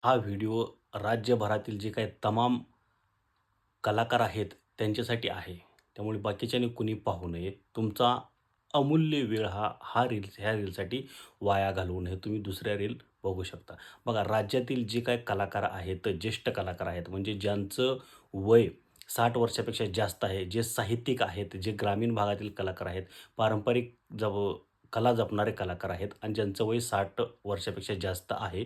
हा व्हिडिओ राज्यभरातील जे काही तमाम कलाकार आहेत त्यांच्यासाठी आहे. त्यामुळे बाकीच्यानी कुणी पाहू नये. तुमचा अमूल्य वेळ ह्या रीलसाठी वाया घालवू नये. तुम्ही दुसऱ्या रील बघू शकता. बघा राज्यातील जे काही कलाकार आहेत, ज्येष्ठ कलाकार आहेत म्हणजे ज्यांचं वय 60 वर्षापेक्षा जास्त आहे, जे साहित्यिक आहेत, जे ग्रामीण भागातील कलाकार आहेत, पारंपरिक कला जपणारे कलाकार आहेत आणि ज्यांचं वय 60 वर्षापेक्षा जास्त आहे,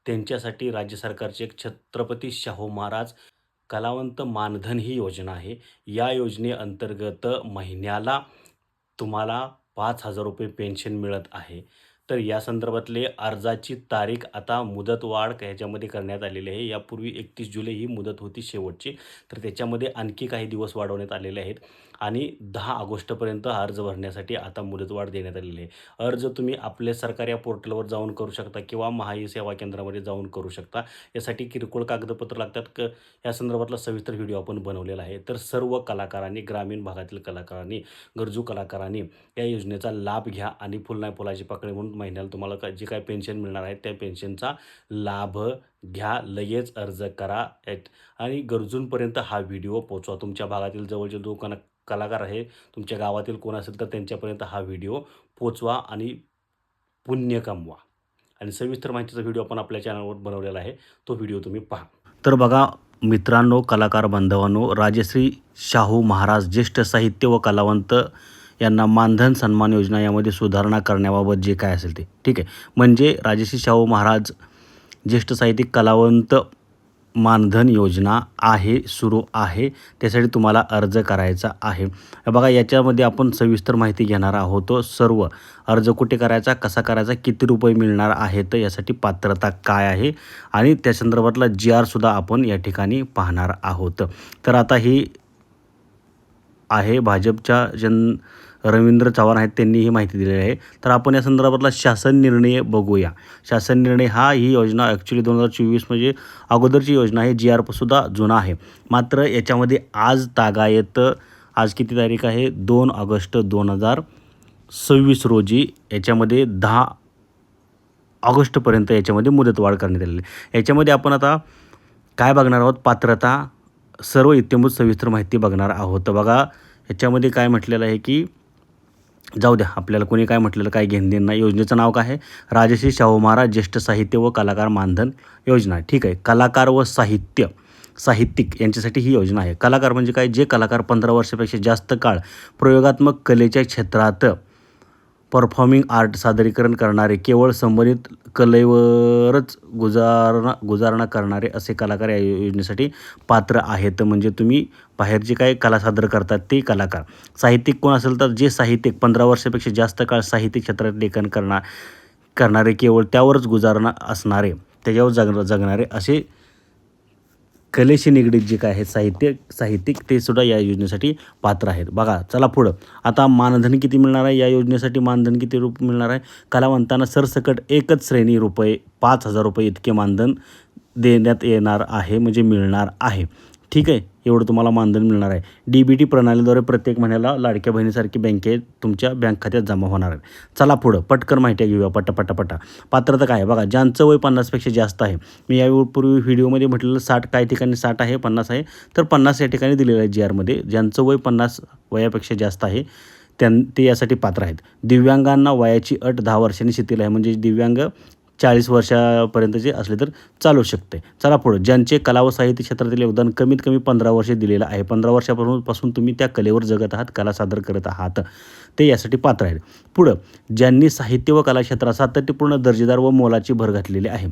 त्यांच्यासाठी राज्य सरकारची एक छत्रपती शाहू महाराज कलावंत मानधन ही योजना आहे. या योजनेअंतर्गत महिन्याला तुम्हाला ₹5,000 पेन्शन मिळत आहे. तर या संदर्भातले अर्जाची तारीख आता मुदतवाढ ह्याच्यामध्ये करण्यात आलेली आहे. यापूर्वी 31 जुलै ही मुदत होती शेवटची. तर त्याच्यामध्ये आणखी काही दिवस वाढवण्यात आलेले आहेत आणि 10 ऑगस्टपर्यंत अर्ज भरण्यासाठी आता मुदतवाढ देण्यात आलेली आहे. अर्ज तुम्ही आपल्या सरकार या पोर्टलवर जाऊन करू शकता किंवा महाई सेवा केंद्रामध्ये जाऊन करू शकता. यासाठी किरकोळ कागदपत्र लागतात. या संदर्भातला सविस्तर व्हिडिओ आपण बनवलेला आहे. तर सर्व कलाकारांनी, ग्रामीण भागातील कलाकारांनी, गरजू कलाकारांनी या योजनेचा लाभ घ्या आणि फुल नाही फुलाची पाकळी म्हणून महिन्याला तुम्हाला जी काही पेन्शन मिळणार आहे त्या पेन्शनचा लाभ घ्या. लगेच अर्ज करा आणि गरजूंपर्यंत हा व्हिडिओ पोहोचवा. तुमच्या भागातील जवळचे जो कलाकार आहे, तुमच्या गावातील कोण असेल तर त्यांच्यापर्यंत हा व्हिडिओ पोहोचवा आणि पुण्य कमवा. आणि सविस्तर माहितीचा व्हिडिओ आपण आपल्या चॅनलवर बनवलेला आहे. तो व्हिडिओ तुम्ही पहा. तर बघा मित्रांनो, कलाकार बांधवांनो, राजश्री शाहू महाराज ज्येष्ठ साहित्य व कलावंत यांना मानधन सन्मान योजना यामध्ये सुधारणा करण्याबाबत जे काय असेल ते ठीक आहे. म्हणजे राजश्री शाहू महाराज ज्येष्ठ साहित्यिक कलावंत मानधन योजना आहे, सुरू आहे. त्यासाठी तुम्हाला अर्ज करायचा आहे. बघा याच्यामध्ये आपण सविस्तर माहिती घेणार आहोत. सर्व अर्ज कुठे करायचा, कसा करायचा, किती रुपये मिळणार आहेत, यासाठी पात्रता काय आहे आणि त्या संदर्भातला जी-आरसुद्धा आपण या ठिकाणी पाहणार आहोत. तर आता ही आहे भाजपच्या रवींद्र चव्हाण आहेत, त्यांनी ही माहिती दिलेली आहे. तर आपण या संदर्भातला शासन निर्णय बघूया. शासन निर्णय ही योजना ॲक्च्युली 2024 म्हणजे अगोदरची योजना आहे. जी-आरसुद्धा जुना आहे. मात्र याच्यामध्ये आज तागायत आज किती तारीख आहे 2 ऑगस्ट 2026 रोजी याच्यामध्ये 10 ऑगस्टपर्यंत याच्यामध्ये मुदतवाढ करण्यात आलेली आहे. याच्यामध्ये आपण आता काय बघणार आहोत, पात्रता सर्व इत्थंभूत सविस्तर माहिती बघणार आहोत. बघा याच्यामध्ये काय म्हटलेलं आहे की जाऊ द्या, आपल्याला कोणी काय म्हटलेलं काय घेणं नाही. योजनेचं नाव काय आहे, राजश्री शाहू महाराज ज्येष्ठ साहित्य व कलाकार मानधन योजना. ठीक आहे. कलाकार व साहित्यिक यांच्यासाठी ही योजना आहे. कलाकार म्हणजे काय, जे कलाकार 15 वर्षापेक्षा जास्त काळ प्रयोगात्मक कलेच्या क्षेत्रात परफॉर्मिंग आर्ट सादरीकरण करणारे, केवळ संबंधित कलेवरच गुजारणा करणारे असे कलाकार या योजनेसाठी पात्र आहेत. म्हणजे तुम्ही बाहेर जे काही कला सादर करतात ते कलाकार. साहित्यिक कोण असेल तर जे साहित्यिक 15 वर्षापेक्षा जास्त काळ साहित्य क्षेत्रात लेखन करणारे, केवळ त्यावरच गुजारणा असणारे, त्याच्यावर जगणारे असे कलेशी निगडीत जे काय आहेत साहित्यिक ते सुद्धा या योजनेसाठी पात्र आहेत. बघा चला पुढं. आता मानधन किती मिळणार आहे या योजनेसाठी, मानधन किती मिळणार आहे, कलावंतांना सरसकट एकच श्रेणी ₹5,000 इतके मानधन देण्यात येणार आहे, म्हणजे मिळणार आहे. ठीक आहे. एवढं तुम्हाला मानधन मिळणार आहे. DBT प्रणालीद्वारे प्रत्येक महिन्याला लाडक्या बहिणीसारखी बँकेत तुमच्या बँक खात्यात जमा होणार आहे. चला पुढं पटकन माहिती घेऊया पटापटा. पात्रता काय आहे बघा, ज्यांचं वय 50पेक्षा जास्त आहे. मी यापूर्वी व्हिडिओमध्ये म्हटलेलं 60 काही ठिकाणी 60 आहे, 50 आहे, तर 50 या ठिकाणी दिलेलं आहे जी-आरमध्ये. ज्यांचं वय 50 वयापेक्षा जास्त आहे ते यासाठी पात्र आहेत. दिव्यांगांना वयाची अट 10 वर्षांनी शिथिल आहे, म्हणजे दिव्यांग 40 वर्षापर्यंत जे असले तर चालू शकते. चला पुढं. ज्यांचे कला व साहित्य क्षेत्रातील योगदान कमीत कमी 15 वर्षे दिलेलं आहे, 15 वर्षापासून तुम्ही त्या कलेवर जगत आहात, कला सादर करत आहात, ते यासाठी पात्र आहेत. पुढं. ज्यांनी साहित्य व कला क्षेत्रात सातत्यपूर्ण दर्जेदार व मोलाची भर घातलेली आहे,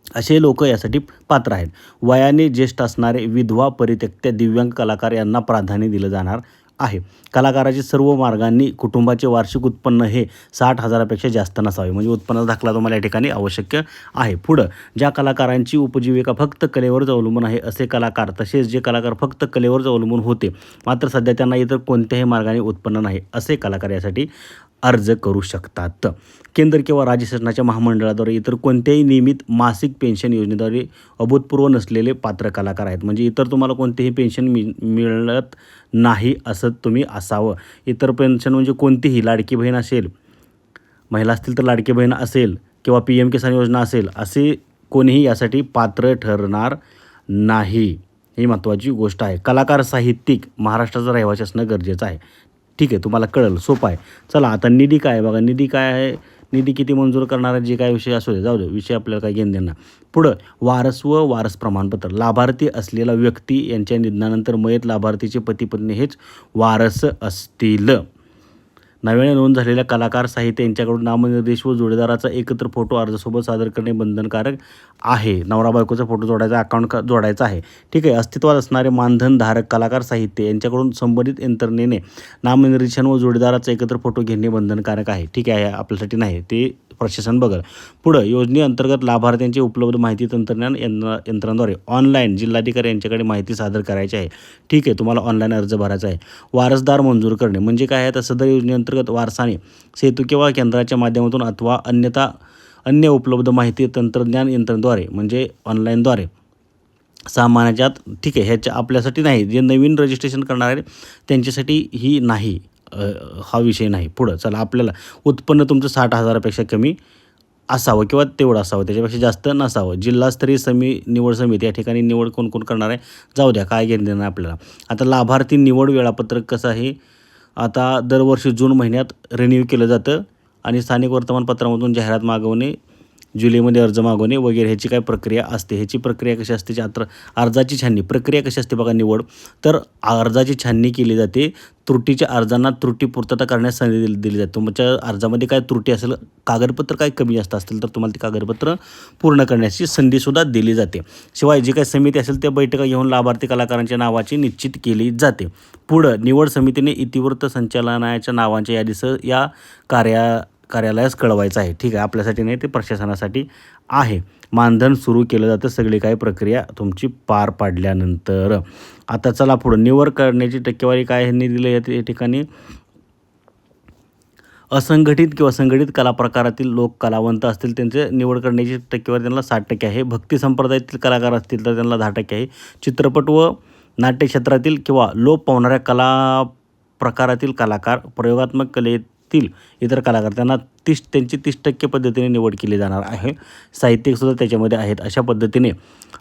असे लोक यासाठी पात्र आहेत. वयाने ज्येष्ठ असणारे, विधवा, परित्यक्त्या, दिव्यांग कलाकार यांना प्राधान्य दिलं जाणार आहे. कलाकाराचे सर्व मार्गांनी कुटुंबाचे वार्षिक उत्पन्न हे 60,000पेक्षा जास्त नसावे, म्हणजे उत्पन्नाचा दाखला तुम्हाला या ठिकाणी आवश्यक आहे. पुढं. ज्या कलाकारांची उपजीविका फक्त कलेवरच अवलंबून आहे असे कलाकार, तसेच जे कलाकार फक्त कलेवरच अवलंबून होते मात्र सध्या त्यांना इतर कोणत्याही मार्गाने उत्पन्न नाही असे कलाकार यासाठी अर्ज करू शकतात. केंद्र किंवा राज्य शासनाच्या महामंडळाद्वारे इतर कोणत्याही नियमित मासिक पेन्शन योजनेद्वारे अभूतपूर्व नसलेले पात्र कलाकार आहेत. म्हणजे इतर तुम्हाला कोणतेही पेन्शन मिळत नाही असं तुम्ही असावं. इतर पेन्शन म्हणजे कोणतीही लाडकी बहीण असेल, महिला असतील तर लाडकी बहीण असेल किंवा PM किसान योजना असेल, असे कोणीही यासाठी पात्र ठरणार नाही. ही महत्त्वाची गोष्ट आहे. कलाकार साहित्यिक महाराष्ट्राचा रहिवासी असणं गरजेचं आहे. ठीक आहे, तुम्हाला कळलं, सोपं आहे. चला आता निधी काय आहे बघा. निधी काय आहे, निधी किती मंजूर करणारा जे काय विषय असू दे, जाऊ दे, विषय आपल्याला काय घेणं देणं. पुढं वारस व वारस प्रमाणपत्र. लाभार्थी असलेला व्यक्ती यांच्या निधनानंतर मयत लाभार्थीचे पती पत्नी हेच वारस असतील. नव्याने नोंद झालेल्या कलाकार साहित्य यांच्याकडून नामनिर्देश व जोडीदाराचा एकत्र फोटो अर्जासोबत सादर करणे बंधनकारक आहे. नवरा बायकोचा फोटो जोडायचा, अकाउंट जोडायचा आहे. ठीक आहे. अस्तित्वात असणारे मानधनधारक कलाकार साहित्य यांच्याकडून संबंधित यंत्रणेने नामनिर्देशन व जोडीदाराचा एकत्र फोटो घेणे बंधनकारक आहे. ठीक आहे, आपल्यासाठी नाही, ते प्रशासन बघेल. पुढं योजनेअंतर्गत लाभार्थ्यांची उपलब्ध माहिती तंत्रज्ञान यंत्रांद्वारे ऑनलाईन जिल्हाधिकारी यांच्याकडे माहिती सादर करायची आहे. ठीक आहे, तुम्हाला ऑनलाईन अर्ज भरायचा आहे. वारसदार मंजूर करणे म्हणजे काय आहे, तर सदर योजनेअंतर्गत वारसाने सेतू किंवा केंद्राच्या माध्यमातून अथवा अन्य उपलब्ध माहिती तंत्रज्ञान यंत्रांद्वारे म्हणजे ऑनलाईनद्वारे सामान्याच्यात. ठीक आहे, ह्याच्या आपल्यासाठी नाही, जे नवीन रजिस्ट्रेशन करणार आहे त्यांच्यासाठी ही नाही, हा विषय नाही. पुढं चला, आपल्याला उत्पन्न तुमचं 60,000पेक्षा कमी असावं किंवा तेवढं असावं, त्याच्यापेक्षा जास्त नसावं. जिल्हास्तरीय निवड समिती या ठिकाणी निवड कोण कोण करणार आहे, जाऊ द्या, काय घेणं देणं आपल्याला. आता लाभार्थी निवड वेळापत्रक कसं आहे, आता दरवर्षी जून महिन्यात रिन्यू केलं जातं आणि स्थानिक वर्तमानपत्रामधून जाहिरात मागवणे, जुलैमध्ये अर्ज मागवणे वगैरे ह्याची काय प्रक्रिया असते. ह्याची प्रक्रिया कशी असते, अर्जाची छाननी प्रक्रिया कशी असते बघा. निवड तर अर्जाची छाननी केली जाते. त्रुटीच्या अर्जांना त्रुटी पूर्तता करण्यास संधी दिली जाते. तुमच्या अर्जामध्ये काय त्रुटी असेल, कागदपत्र काय कमी जास्त असतील तर तुम्हाला ती कागदपत्र पूर्ण करण्याची संधीसुद्धा दिली जाते. शिवाय जी काही समिती असेल त्या बैठका घेऊन लाभार्थी कलाकारांच्या नावाची निश्चित केली जाते. पुढं निवड समितीने इतिवृत्त संचालनाच्या नावांच्या यादीसह या कार्यालयास कळवायचं आहे. ठीक आहे, आपल्यासाठी नाही, ते प्रशासनासाठी आहे. मानधन सुरू केलं जातं सगळी काही प्रक्रिया तुमची पार पाडल्यानंतर. आता चला पुढं, निवड करण्याची टक्केवारी काय ह्यांनी दिलं या ठिकाणी. असंघटित किंवा संघटित कला प्रकारातील लोक कलावंत असतील त्यांचे निवड करण्याची टक्केवारी त्यांना 60% आहे. भक्ती संप्रदायातील कलाकार असतील तर त्यांना 10% आहे. चित्रपट व नाट्य क्षेत्रातील किंवा लोप पावणाऱ्या कला प्रकारातील कलाकार, प्रयोगात्मक कलेतील इतर कलाकार त्यांना त्यांची 30% पद्धतीने निवड केली जाणार आहे. साहित्यिकसुद्धा त्याच्यामध्ये आहेत. अशा पद्धतीने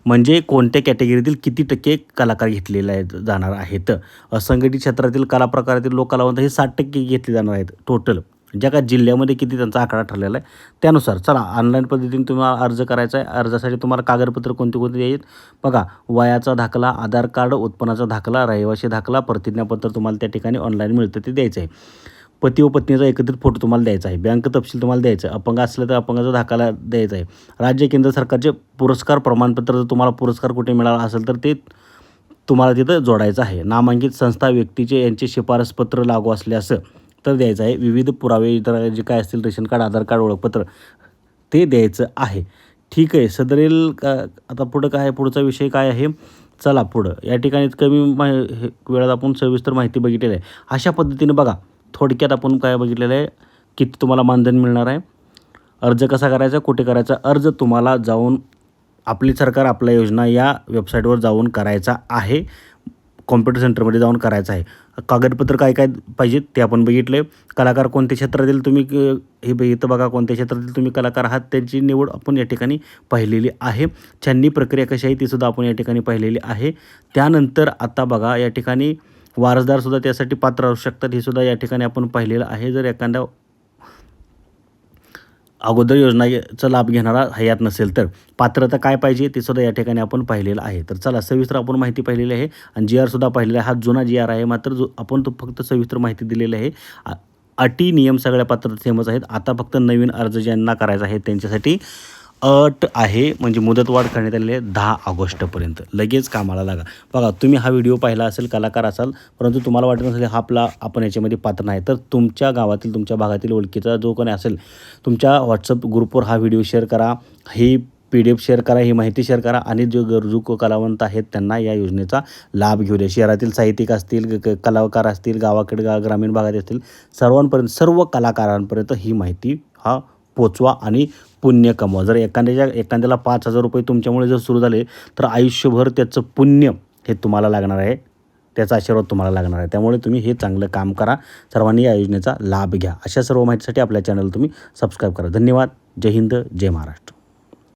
म्हणजे कोणत्या कॅटेगरीतील किती टक्के कलाकार घेतलेले जाणार आहेत. असंघटित क्षेत्रातील कला प्रकारातील लोक कलावंत हे 60% घेतले जाणार आहेत टोटल. ज्या का जिल्ह्यामध्ये किती त्यांचा आकडा ठरलेला आहे त्यानुसार. चला, ऑनलाईन पद्धतीने तुम्हाला अर्ज करायचा आहे. अर्जासाठी तुम्हाला कागदपत्र कोणते आहेत बघा. वयाचा दाखला, आधार कार्ड, उत्पन्नाचा दाखला, रहिवासी दाखला, प्रतिज्ञापत्र तुम्हाला त्या ठिकाणी ऑनलाईन मिळतं, ते द्यायचं आहे. पती व पत्नीचा एकत्रित फोटो तुम्हाला द्यायचा आहे. बँक तपशील तुम्हाला द्यायचा आहे. अपंग असलं तर अपंगाचा दाखला द्यायचा आहे. राज्य केंद्र सरकारचे पुरस्कार प्रमाणपत्र, जर तुम्हाला पुरस्कार कुठे मिळाला असेल तर ते तुम्हाला तिथं जोडायचं आहे. नामांकित संस्था व्यक्तीचे यांचे शिफारसपत्र लागू असल्यास तर द्यायचं आहे. विविध पुरावे इतर जे काय असतील, रेशन कार्ड, आधार कार्ड, ओळखपत्र, ते द्यायचं आहे. ठीक आहे, सदरील आता पुढं काय आहे, पुढचा विषय काय आहे. चला पुढं, या ठिकाणी कमी वेळात आपण सविस्तर माहिती बघितलेली आहे. अशा पद्धतीने बघा, थोडक्यात आपण काय बघितलेलं आहे, किती तुम्हाला मानधन मिळणार आहे, अर्ज कसा करायचा, कुठे करायचा. अर्ज तुम्हाला जाऊन आपली सरकार आपल्या योजना या वेबसाईटवर जाऊन करायचा आहे. कॉम्प्युटर सेंटरमध्ये जाऊन करायचं आहे. कागदपत्र काय काय पाहिजेत ते आपण बघितलं आहे. कलाकार कोणत्या क्षेत्रातील तुम्ही हे बघितलं बघा, कोणत्या क्षेत्रातील तुम्ही कलाकार आहात त्यांची निवड आपण या ठिकाणी पाहिलेली आहे. छाननी प्रक्रिया कशी आहे ती सुद्धा आपण या ठिकाणी पाहिलेली आहे. त्यानंतर आता बघा, या ठिकाणी वारसदारसुद्धा त्यासाठी पात्र असू शकतात, हे सुद्धा या ठिकाणी आपण पाहिलेलं आहे. जर एखाद्या अगोदर योजनाचा लाभ घेणारा हयात नसेल तर पात्रता काय पाहिजे ते सुद्धा या ठिकाणी आपण पाहिलेलं आहे. तर चला, सविस्तर आपण माहिती पाहिलेली आहे आणि जी आरसुद्धा पाहिलेला आहे. हा जुना जी आर आहे, मात्र आपण तो फक्त सविस्तर माहिती दिलेली आहे. अटी नियम सगळ्या पात्रता सेमच आहेत. आता फक्त नवीन अर्ज ज्यांना करायचा आहे त्यांच्यासाठी अट आहे, म्हणजे मुदतवाढ करण्यात आलेली आहे 10 ऑगस्टपर्यंत. लगेच कामाला लागा. बघा, तुम्ही हा व्हिडिओ पाहिला असेल, कलाकार असाल, परंतु तुम्हाला वाटत नसेल हा आपण याच्यामध्ये पात्र नाही, तर तुमच्या गावातील, तुमच्या भागातील ओळखीचा जो कोणी असेल, तुमच्या व्हॉट्सअप ग्रुपवर हा व्हिडिओ शेअर करा, ही PDF शेअर करा, ही माहिती शेअर करा आणि जो गरजू कलावंत आहेत त्यांना या योजनेचा लाभ घेऊ द्या. शहरातील साहित्यिक असतील, कलाकार असतील, गावाकडे ग्रामीण भागात असतील, सर्वांपर्यंत, सर्व कलाकारांपर्यंत ही माहिती पोचवा आणि पुण्य कमवा. जर एखाद्याला 5,000 रुपये तुमच्यामुळे जर सुरू झाले तर आयुष्यभर त्याचं पुण्य हे तुम्हाला लागणार आहे, त्याचा आशीर्वाद तुम्हाला लागणार आहे. त्यामुळे तुम्ही हे चांगलं काम करा. सर्वांनी या योजनेचा लाभ घ्या. अशा सर्व माहितीसाठी आपल्या चॅनल तुम्ही सबस्क्राईब करा. धन्यवाद. जय हिंद, जय महाराष्ट्र.